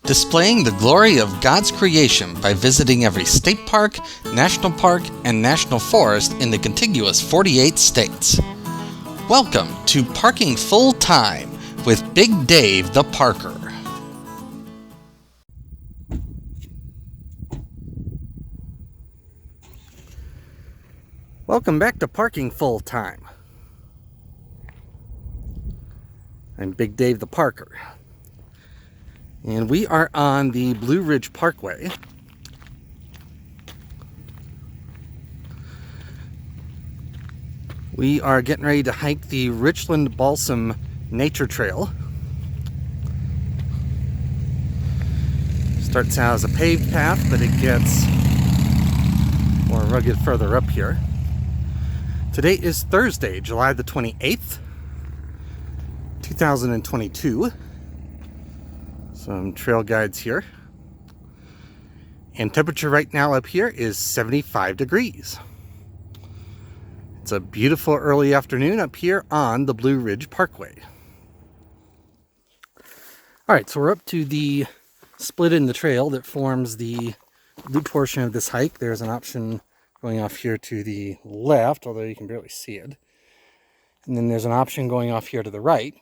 displaying the glory of God's creation by visiting every state park, national park, and national forest in the contiguous 48 states. Welcome to Parking Full Time with Big Dave the Parker. Welcome back to Parking Full Time. I'm Big Dave the Parker. And we are on the Blue Ridge Parkway. We are getting ready to hike the Richland Balsam Nature Trail. Starts out as a paved path, but it gets more rugged further up here. Today is Thursday, July the 28th, 2022. Some trail guides here. And temperature right now up here is 75 degrees. It's a beautiful early afternoon up here on the Blue Ridge Parkway. Alright, so we're up to the split in the trail that forms the loop portion of this hike. There's an option going off here to the left, although you can barely see it. And then there's an option going off here to the right.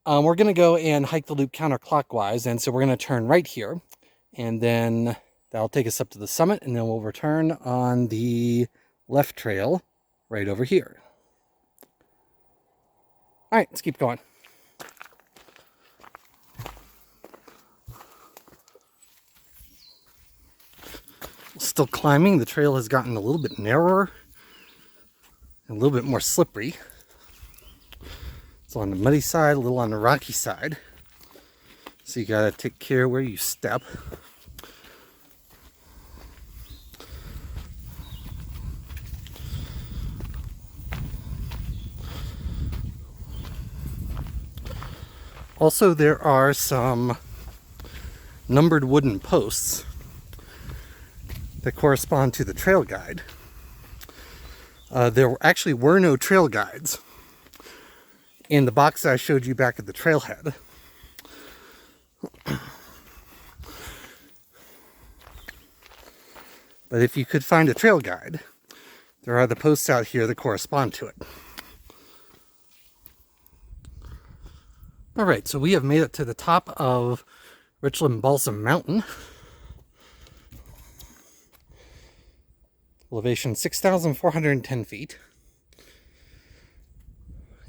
We're going to go and hike the loop counterclockwise, and so we're going to turn right here, and then that'll take us up to the summit, and then we'll return on the left trail right over here. All right, let's keep going. Still climbing. The trail has gotten a little bit narrower, and a little bit more slippery. It's on the muddy side, a little on the rocky side. So you gotta take care where you step. Also, there are some numbered wooden posts that correspond to the trail guide. There actually were no trail guides in the box I showed you back at the trailhead. But if you could find a trail guide, there are the posts out here that correspond to it. Alright, so we have made it to the top of Richland Balsam Mountain. Elevation 6,410 feet.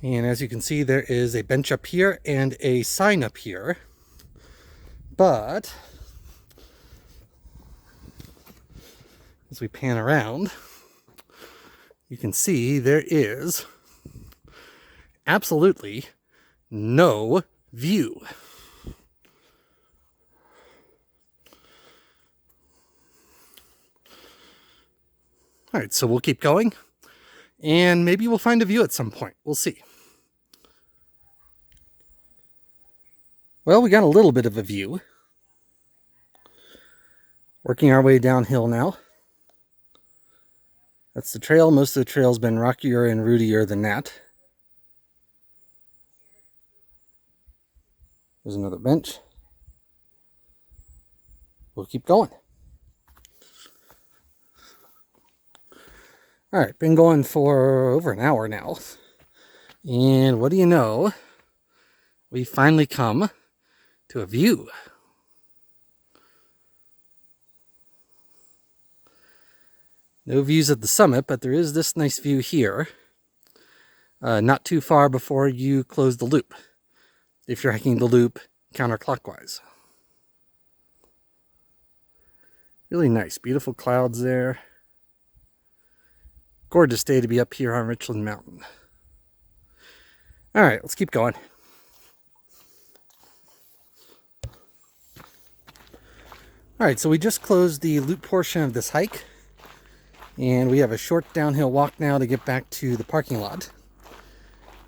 And as you can see, there is a bench up here and a sign up here. But as we pan around, you can see there is absolutely no view. All right, so we'll keep going, and maybe we'll find a view at some point. We'll see. Well, we got a little bit of a view. Working our way downhill now. That's the trail. Most of the trail's been rockier and rootier than that. There's another bench. We'll keep going. Alright, been going for over an hour now. And what do you know? We finally come to a view. No views at the summit, but there is this nice view here. Not too far before you close the loop, if you're hiking the loop counterclockwise. Really nice, beautiful clouds there. Gorgeous day to be up here on Richland Mountain. Alright, let's keep going. Alright, so we just closed the loop portion of this hike. And we have a short downhill walk now to get back to the parking lot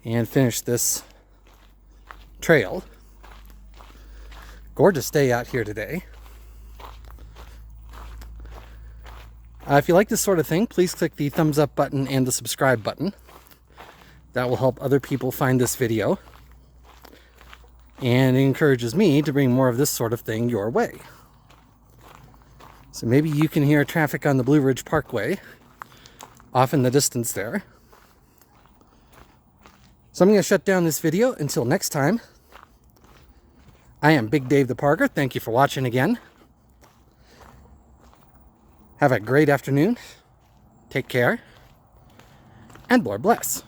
and finish this trail. Gorgeous day out here today. If you like this sort of thing, please click the thumbs up button and the subscribe button. That will help other people find this video. And it encourages me to bring more of this sort of thing your way. So maybe you can hear traffic on the Blue Ridge Parkway off in the distance there. So I'm going to shut down this video until next time. I am Big Dave the Parker. Thank you for watching again. Have a great afternoon. Take care. And Lord bless.